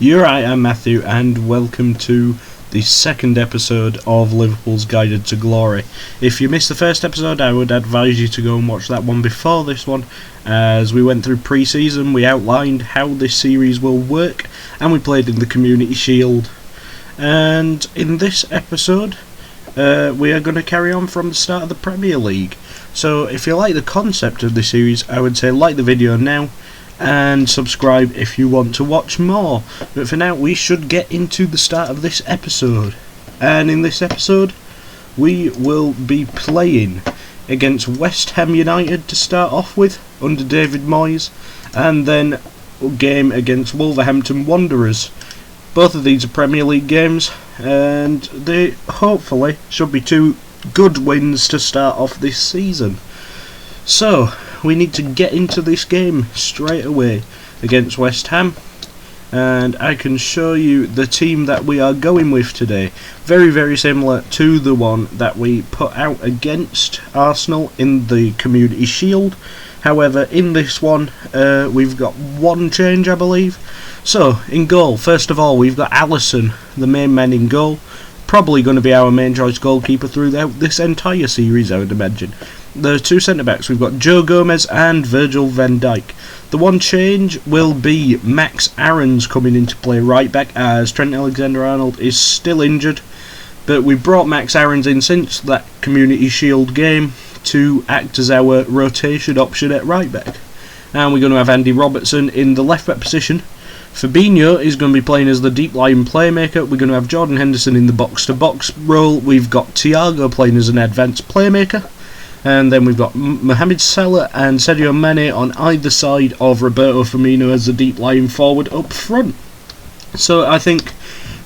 You're right, I'm Matthew, and welcome to the second episode of Liverpool's Guided to Glory. If you missed the first episode, I would advise you to go and watch that one before this one. As we went through pre-season, we outlined how this series will work, and we played in the Community Shield. And in this episode, we are going to carry on from the start of the Premier League. So if you like the concept of this series, I would say like the video now, and subscribe if you want to watch more. But for now, we should get into the start of this episode. And in this episode, we will be playing against West Ham United to start off with, under David Moyes, and then a game against Wolverhampton Wanderers. Both of these are Premier League games, and they hopefully should be two good wins to start off this season. So, we need to get into this game straight away against West Ham, and I can show you the team that we are going with today. Very, very similar to the one that we put out against Arsenal in the Community Shield. However, in this one, we've got one change, I believe. So, in goal, first of all, we've got Alisson, the main man in goal. Probably going to be our main choice goalkeeper throughout this entire series, I would imagine. The two centre-backs, we've got Joe Gomez and Virgil van Dijk. The one change will be Max Aarons coming into play right-back, as Trent Alexander-Arnold is still injured. But we brought Max Aarons in since that Community Shield game to act as our rotation option at right-back. And we're going to have Andy Robertson in the left-back position. Fabinho is going to be playing as the deep-lying playmaker. We're going to have Jordan Henderson in the box-to-box role. We've got Thiago playing as an advanced playmaker. And then we've got Mohamed Salah and Sadio Mane on either side of Roberto Firmino as the deep-lying forward up front. So I think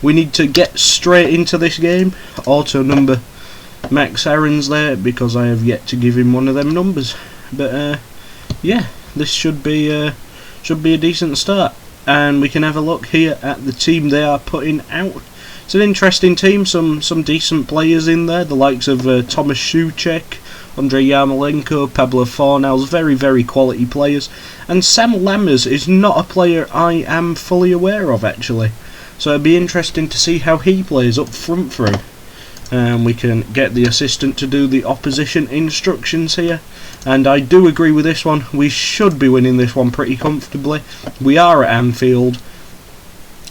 we need to get straight into this game. Auto number Max Aarons there, because I have yet to give him one of them numbers. But yeah, this should be a decent start. And we can have a look here at the team they are putting out. It's an interesting team, some decent players in there, the likes of Thomas Souček, Andrei Yarmolenko, Pablo Fornals, very, very quality players. And Sam Lammers is not a player I am fully aware of, actually. So it'd be interesting to see how he plays up front for him. And we can get the assistant to do the opposition instructions here. And I do agree with this one. We should be winning this one pretty comfortably. We are at Anfield,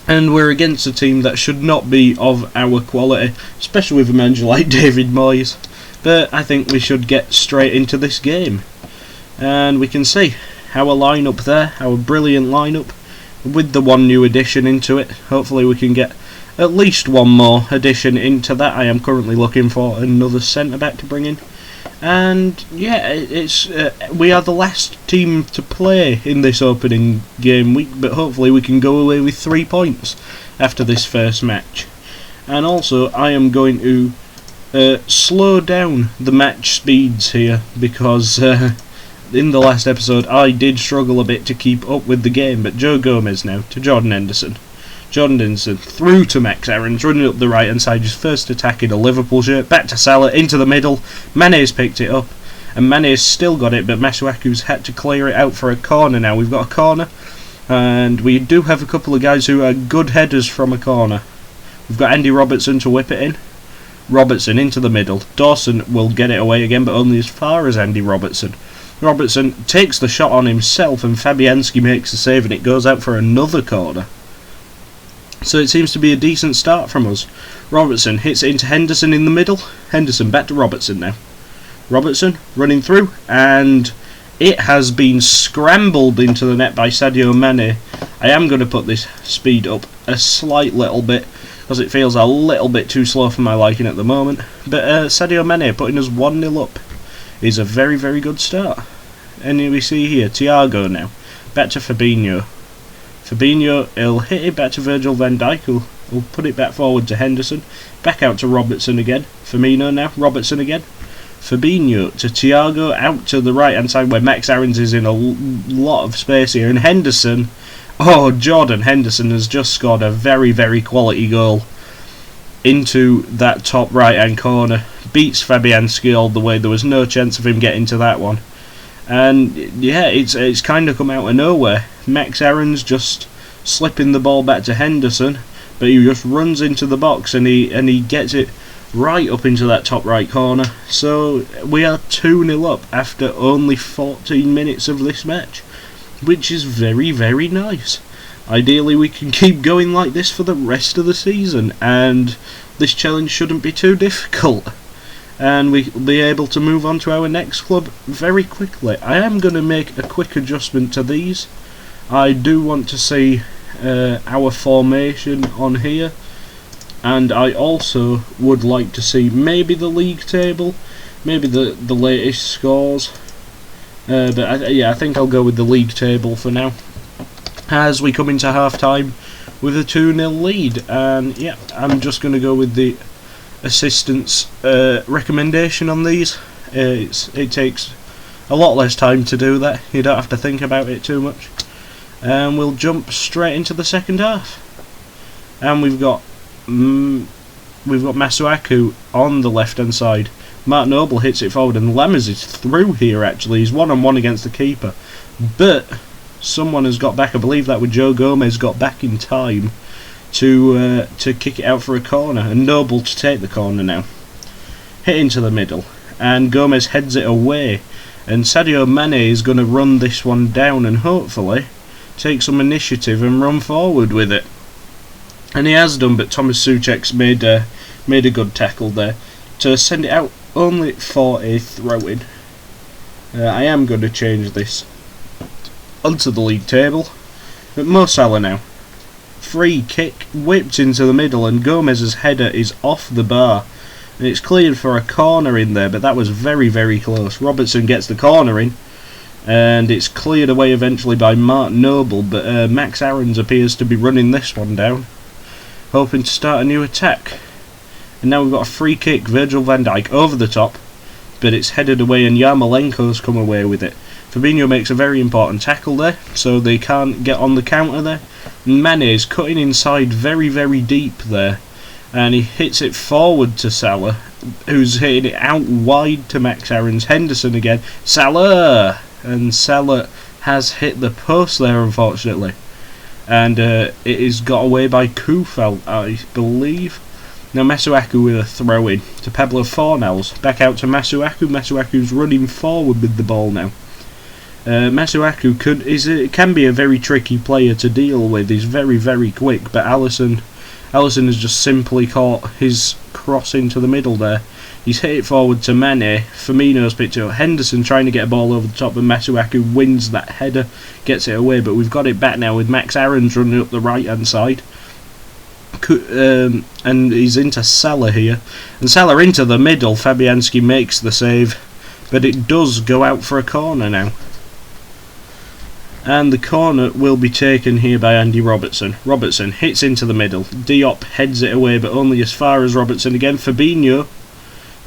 and we're against a team that should not be of our quality, especially with a manager like David Moyes. But I think we should get straight into this game. And we can see our lineup there, our brilliant lineup, with the one new addition into it. Hopefully we can get at least one more addition into that. I am currently looking for another centre-back to bring in. And yeah, we are the last team to play in this opening game week, but hopefully we can go away with 3 points after this first match. And also, I am going to slow down the match speeds here, because in the last episode I did struggle a bit to keep up with the game. But Joe Gomez now to Jordan Henderson. Jordan Henderson through to Max Aarons, running up the right hand side, his first attack in a Liverpool shirt, back to Salah, into the middle. Mane's picked it up, and Mane's still got it, but Masuaku's had to clear it out for a corner now. We've got a corner, and we do have a couple of guys who are good headers from a corner. We've got Andy Robertson to whip it in. Robertson into the middle. Dawson will get it away again, but only as far as Andy Robertson. Robertson takes the shot on himself, and Fabianski makes the save, and it goes out for another corner. So it seems to be a decent start from us. Robertson hits it into Henderson in the middle. Henderson back to Robertson now. Robertson running through, and it has been scrambled into the net by Sadio Mane. I am going to put this speed up a slight little bit, because it feels a little bit too slow for my liking at the moment. But Sadio Mane putting us 1-0 up is a very, very good start. And we see here Thiago now. Back to Fabinho. Fabinho, he'll hit it back to Virgil van Dijk, who'll put it back forward to Henderson. Back out to Robertson again. Firmino now, Robertson again. Fabinho to Thiago, out to the right hand side where Max Aarons is in a lot of space here. And Henderson, Jordan Henderson has just scored a very, very quality goal into that top right hand corner. Beats Fabianski all the way. There was no chance of him getting to that one. And yeah, it's kind of come out of nowhere. Max Aarons just slipping the ball back to Henderson, but he just runs into the box and he gets it right up into that top right corner. So we are 2-0 up after only 14 minutes of this match, which is very, very nice. Ideally we can keep going like this for the rest of the season, and this challenge shouldn't be too difficult, and we'll be able to move on to our next club very quickly. I am going to make a quick adjustment to these. I do want to see our formation on here, and I also would like to see maybe the league table, maybe the latest scores, but I think I'll go with the league table for now, as we come into half time with a 2-0 lead. And yeah, I'm just going to go with the assistant's recommendation on these. It takes a lot less time to do that, you don't have to think about it too much. And we'll jump straight into the second half, and we've got Masuaku on the left hand side. Mark Noble hits it forward, and Lammers is through here. Actually, he's 1-on-1 against the keeper, but someone has got back. I believe that with Joe Gomez got back in time to kick it out for a corner, and Noble to take the corner now. Hit into the middle, and Gomez heads it away, and Sadio Mane is going to run this one down and hopefully take some initiative and run forward with it. And he has done, but Thomas Souček's made a good tackle there to send it out only for a throw-in. I am going to change this onto the league table. But Mo Salah now. Free kick, whipped into the middle, and Gomez's header is off the bar. And it's cleared for a corner in there, but that was very, very close. Robertson gets the corner in, and it's cleared away eventually by Mark Noble, but Max Aarons appears to be running this one down, hoping to start a new attack. And now we've got a free kick, Virgil van Dijk over the top, but it's headed away and Yarmolenko's come away with it. Fabinho makes a very important tackle there, so they can't get on the counter there. Mane is cutting inside very, very deep there, and he hits it forward to Salah, who's hitting it out wide to Max Aarons. Henderson again, Salah! And Salah has hit the post there, unfortunately. And it is got away by Kufel, I believe. Now Masuaku with a throw-in to Pablo Fornals. Back out to Masuaku. Masuaku's running forward with the ball now. Masuaku can be a very tricky player to deal with. He's very, very quick, but Alisson has just simply caught his cross into the middle there. He's hit it forward to Mane. Firmino's picked it up. Henderson trying to get a ball over the top, and Masuaku wins that header, gets it away. But we've got it back now with Max Aarons running up the right hand side. And he's into Salah here. And Salah into the middle. Fabianski makes the save, but it does go out for a corner now. And the corner will be taken here by Andy Robertson. Robertson hits into the middle. Diop heads it away, but only as far as Robertson again. Fabinho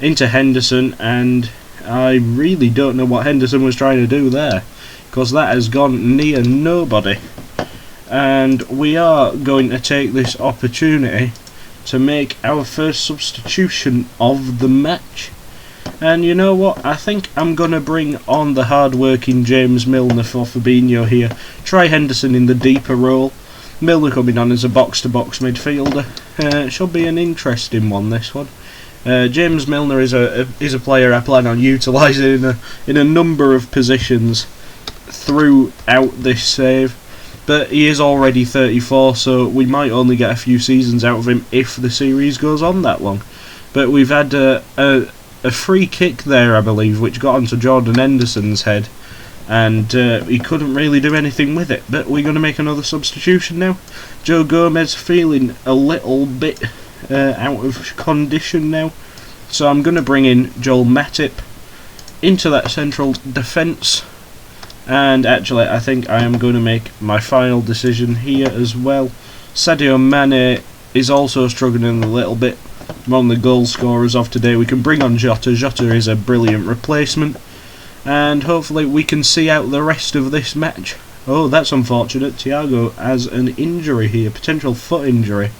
into Henderson, and I really don't know what Henderson was trying to do there, because that has gone near nobody. And we are going to take this opportunity to make our first substitution of the match. And you know what, I think I'm going to bring on the hard-working James Milner for Fabinho here. Try Henderson in the deeper role. Milner coming on as a box-to-box midfielder. It should be an interesting one, this one. James Milner is a player I plan on utilising in a number of positions throughout this save, but he is already 34, so we might only get a few seasons out of him if the series goes on that long. But we've had a free kick there, I believe, which got onto Jordan Henderson's head, and he couldn't really do anything with it. But we're going to make another substitution now. Joe Gomez feeling a little bit out of condition now, so I'm going to bring in Joel Matip into that central defence. And actually, I think I am going to make my final decision here as well. Sadio Mane is also struggling a little bit. Among the goal scorers of today, we can bring on Jota. Jota is a brilliant replacement, and hopefully we can see out the rest of this match. Oh, that's unfortunate. Thiago has an injury here, potential foot injury.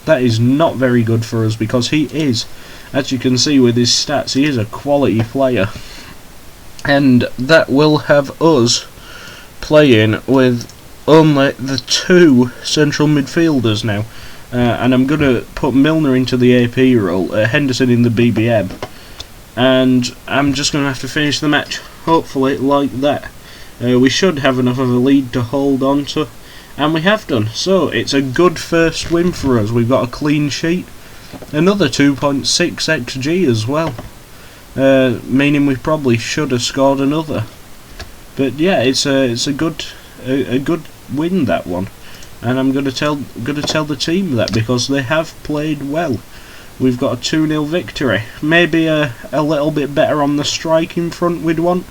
That is not very good for us, because he is, as you can see with his stats, he is a quality player. And that will have us playing with only the two central midfielders now. And I'm going to put Milner into the AP role, Henderson in the BBM. And I'm just going to have to finish the match, hopefully, like that. We should have enough of a lead to hold on to, and we have done. So it's a good first win for us. We've got a clean sheet, another 2.6 XG as well, meaning we probably should have scored another. But yeah, it's a good win, that one, and I'm going to tell the team that because they have played well. We've got a 2-0 victory. Maybe a little bit better on the striking front we'd want.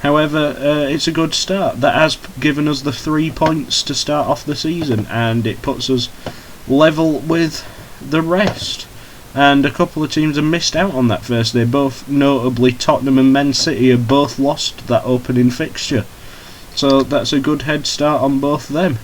However, it's a good start. That has given us the 3 points to start off the season, and it puts us level with the rest. And a couple of teams have missed out on that first day. Both, notably Tottenham and Man City, have both lost that opening fixture. So that's a good head start on both them.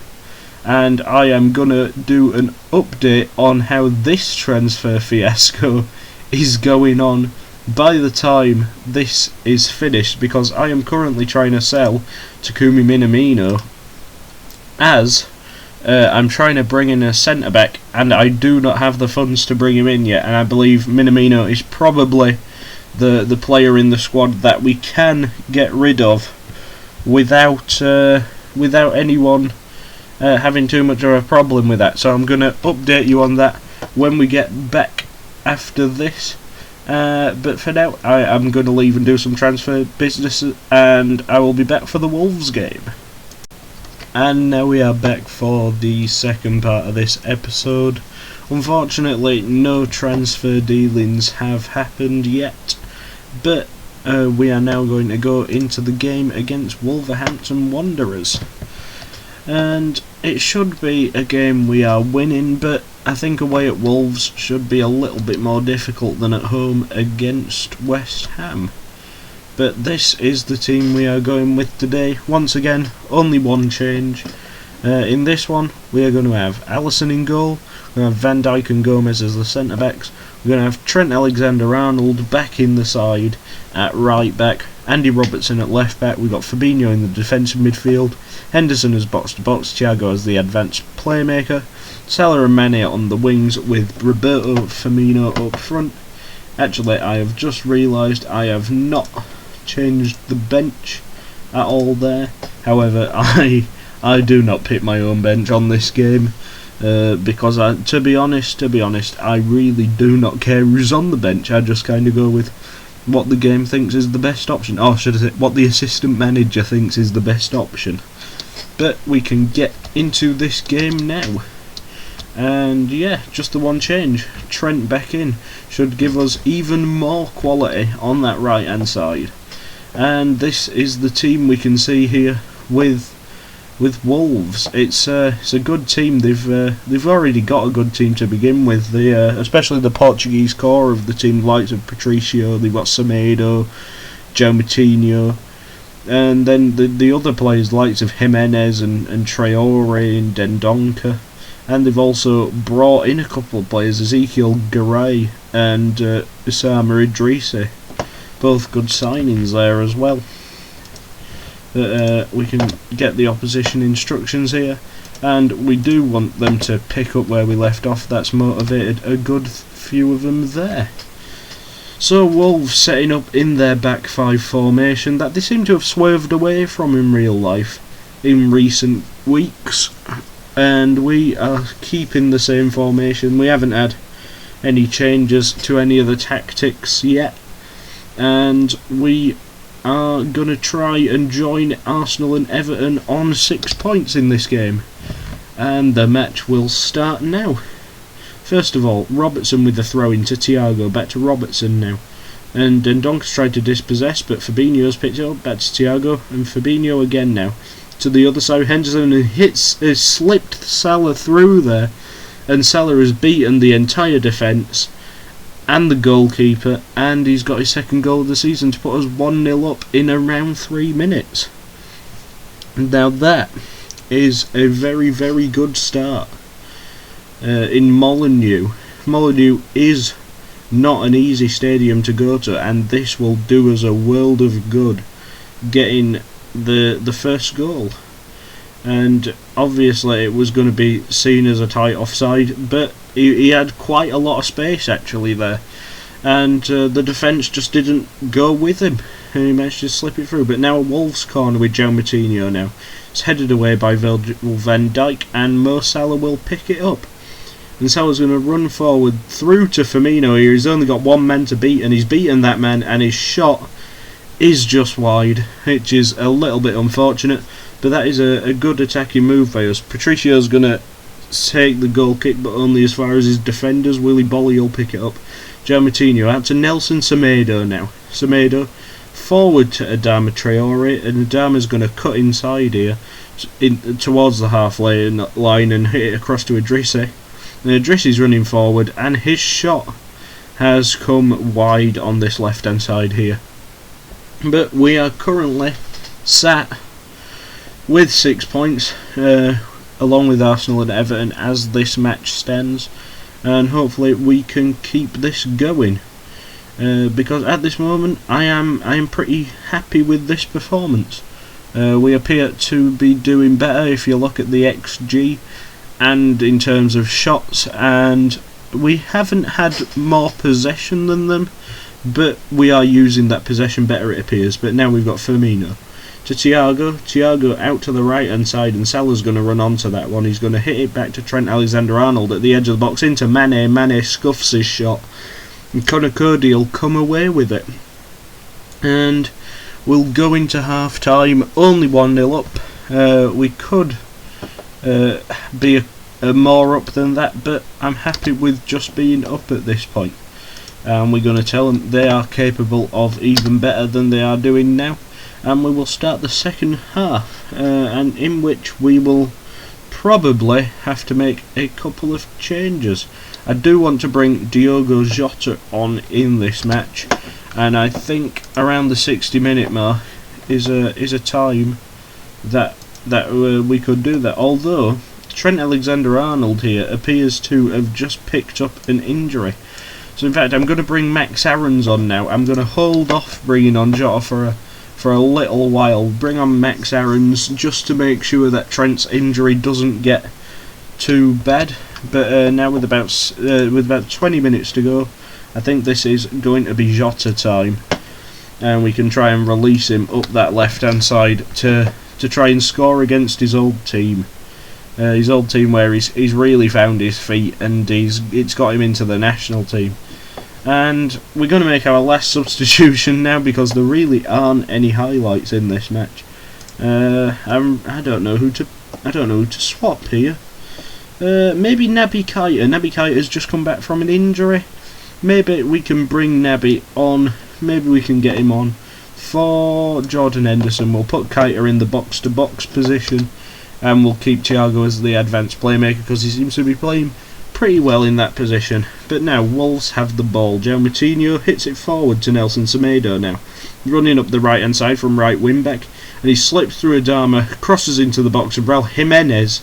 And I am going to do an update on how this transfer fiasco is going on by the time this is finished, because I am currently trying to sell Takumi Minamino, as I'm trying to bring in a centre-back, and I do not have the funds to bring him in yet, and I believe Minamino is probably the player in the squad that we can get rid of without anyone having too much of a problem with that. So I'm going to update you on that when we get back after this. But for now, I am going to leave and do some transfer business, and I will be back for the Wolves game. And now we are back for the second part of this episode. Unfortunately, no transfer dealings have happened yet, but we are now going to go into the game against Wolverhampton Wanderers. And it should be a game we are winning, but I think away at Wolves should be a little bit more difficult than at home against West Ham. But this is the team we are going with today. Once again, only one change. In this one, we are going to have Alisson in goal. We're going to have Van Dijk and Gomez as the centre-backs. We're going to have Trent Alexander-Arnold back in the side at right-back. Andy Robertson at left-back. We've got Fabinho in the defensive midfield. Henderson as box-to-box. Thiago as the advanced playmaker. Salah and Mane on the wings with Roberto Firmino up front. Actually, I have just realised I have not changed the bench at all there. However, I do not pick my own bench on this game. Because to be honest, I really do not care who's on the bench. I just kind of go with what the game thinks is the best option, or should I say, what the assistant manager thinks is the best option. But we can get into this game now. And yeah, just the one change. Trent back in should give us even more quality on that right hand side. And this is the team we can see here with Wolves. It's a good team. They've already got a good team to begin with. Especially the Portuguese core of the team, likes of Patricio. They've got Semedo, João Moutinho, and then the other players, likes of Jimenez and Traore and Dendoncker. And they've also brought in a couple of players, Ezekiel Garay and Osama Idrisi. Both good signings there as well. We can get the opposition instructions here, and we do want them to pick up where we left off. That's motivated a good few of them there. So Wolves setting up in their back five formation that they seem to have swerved away from in real life in recent weeks, and we are keeping the same formation. We haven't had any changes to any of the tactics yet, and we are going to try and join Arsenal and Everton on 6 points in this game. And the match will start now. First of all, Robertson with the throw into Thiago. Back to Robertson now. And Dendonck's tried to dispossess, but Fabinho's picked it up. Back to Thiago. And Fabinho again now. To the other side, Henderson has slipped Salah through there. And Salah has beaten the entire defence and the goalkeeper, and he's got his second goal of the season to put us 1-0 up in around 3 minutes. Now that is a very, very good start. In Molineux. Molineux is not an easy stadium to go to, and this will do us a world of good getting the first goal. and obviously it was going to be seen as a tight offside, but he had quite a lot of space actually there, and the defence just didn't go with him, and he managed to slip it through. But now a Wolves corner with João Moutinho now. It's headed away by Virgil van Dijk, and Mo Salah will pick it up. And Salah's going to run forward through to Firmino here. He's only got one man to beat, and he's beaten that man, and his shot is just wide, which is a little bit unfortunate, but that is a good attacking move by us. Patricio's going to take the goal kick, but only as far as his defenders. Willy Bolly will pick it up. João Moutinho out to Nelson Semedo now. Semedo forward to Adama Traore, and Adama's going to cut inside here towards the halfway line and hit it across to Idrissi. And Idrissi's running forward, and his shot has come wide on this left hand side here. But we are currently sat with 6 points, along with Arsenal and Everton as this match stands, and hopefully we can keep this going, because at this moment I am pretty happy with this performance. We appear to be doing better if you look at the XG and in terms of shots, and we haven't had more possession than them, but we are using that possession better, it appears. But now we've got Firmino to Thiago out to the right hand side, and Salah's going to run onto that one. He's going to hit it back to Trent Alexander-Arnold at the edge of the box into Mane. Mane scuffs his shot, and Conor Cody will come away with it, and we'll go into half time only 1-0 up. We could be a more up than that, but I'm happy with just being up at this point. And we're going to tell them they are capable of even better than they are doing now, and we will start the second half, and in which we will probably have to make a couple of changes. I do want to bring Diogo Jota on in this match, and I think around the 60-minute mark is a time that we could do that, although Trent Alexander-Arnold here appears to have just picked up an injury. So in fact I'm going to bring Max Aarons on now. I'm going to hold off bringing on Jota for a little while, bring on Max Aarons just to make sure that Trent's injury doesn't get too bad. But now with about 20 minutes to go, I think this is going to be Jota time, and we can try and release him up that left hand side to try and score against his old team. His old team where he's really found his feet, and it's got him into the national team. And we're going to make our last substitution now, because there really aren't any highlights in this match. I don't know who to swap here. Maybe Naby Keita. Naby Keita has just come back from an injury. Maybe we can bring Naby on. Maybe we can get him on for Jordan Henderson. We'll put Keita in the box-to-box position, and we'll keep Thiago as the advanced playmaker, because he seems to be playing pretty well in that position. But now Wolves have the ball. João Moutinho hits it forward to Nelson Semedo now, running up the right hand side from right wing back, and he slips through Adama, crosses into the box, and Raul Jimenez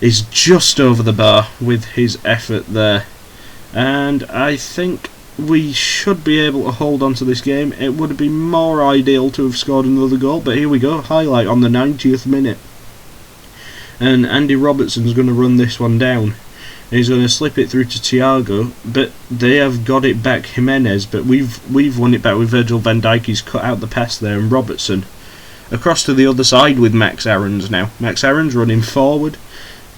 is just over the bar with his effort there. And I think we should be able to hold on to this game. It would have been more ideal to have scored another goal, but here we go, highlight on the 90th minute. And Andy Robertson's going to run this one down. He's going to slip it through to Thiago, but they have got it back, Jimenez, but we've won it back with Virgil van Dijk. He's cut out the pass there, and Robertson across to the other side with Max Aarons now. Max Aarons running forward,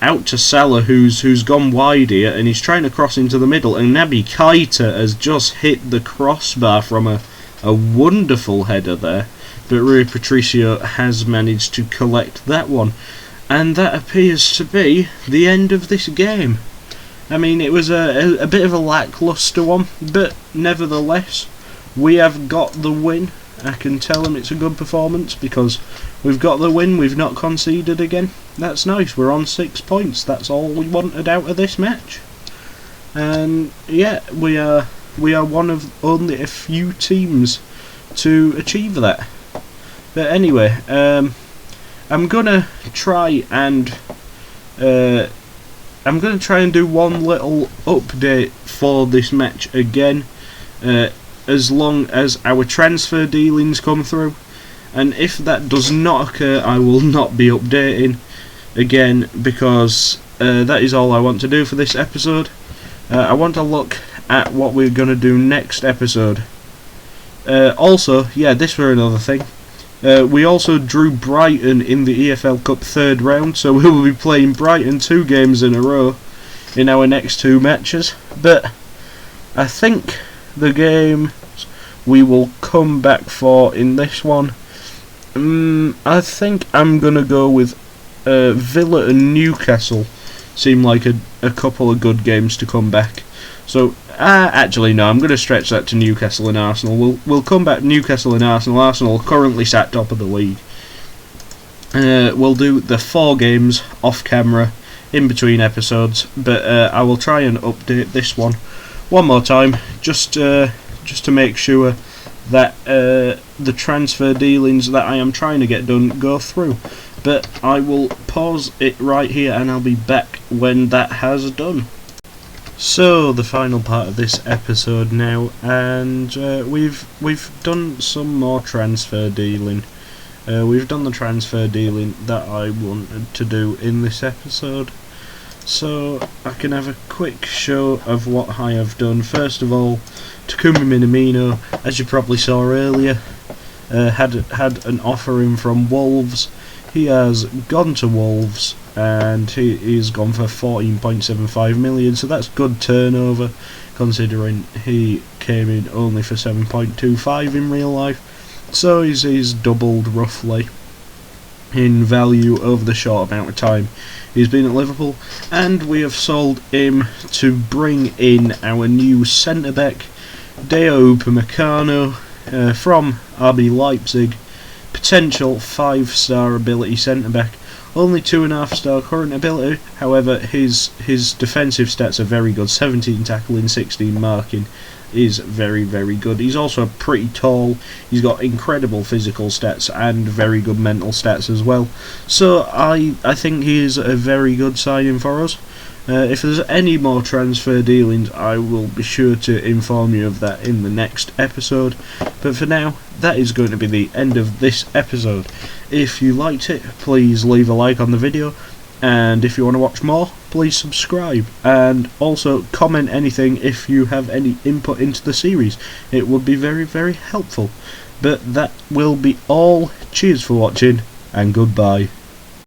out to Salah, who's gone wide here, and he's trying to cross into the middle, and Naby Keita has just hit the crossbar from a wonderful header there, but Rui Patricio has managed to collect that one. And that appears to be the end of this game. I mean, it was a bit of a lacklustre one, but nevertheless, we have got the win. I can tell them it's a good performance, because we've got the win, we've not conceded again. That's nice, we're on 6 points, that's all we wanted out of this match. And yeah, we are one of only a few teams to achieve that. But anyway, I'm gonna try and do one little update for this match again, as long as our transfer dealings come through, and if that does not occur, I will not be updating. again, because that is all I want to do for this episode. I want to look at what we're going to do next episode. Also, yeah, this were another thing. We also drew Brighton in the EFL Cup third round, so we will be playing Brighton 2 games in a row in our next 2 matches. But I think the game we will come back for in this one, I think I'm going to go with Villa and Newcastle. Seem like a couple of good games to come back. So, actually no, I'm going to stretch that to Newcastle and Arsenal. We'll come back Newcastle and Arsenal. Arsenal currently sat top of the league. We'll do the 4 games off camera in between episodes, but I will try and update this one more time, just to make sure that the transfer dealings that I am trying to get done go through. But I will pause it right here and I'll be back when that has done. So the final part of this episode now, and we've done some more transfer dealing. We've done the transfer dealing that I wanted to do in this episode. So I can have a quick show of what I have done. First of all, Takumi Minamino, as you probably saw earlier, had an offer in from Wolves. He has gone to Wolves and he's gone for 14.75 million, so that's good turnover considering he came in only for 7.25 in real life. So he's doubled roughly in value over the short amount of time he's been at Liverpool, and we have sold him to bring in our new centre back, Deo Upamecano, from RB Leipzig. Potential 5-star ability centre back, only 2.5-star current ability. However, his defensive stats are very good. 17 tackling, 16 marking is very, very good. He's also pretty tall. He's got incredible physical stats and very good mental stats as well. So I think he is a very good signing for us. If there's any more transfer dealings, I will be sure to inform you of that in the next episode. But for now, that is going to be the end of this episode. If you liked it, please leave a like on the video, and if you want to watch more, please subscribe, and also comment anything if you have any input into the series. It would be very, very helpful. But that will be all. Cheers for watching, and goodbye.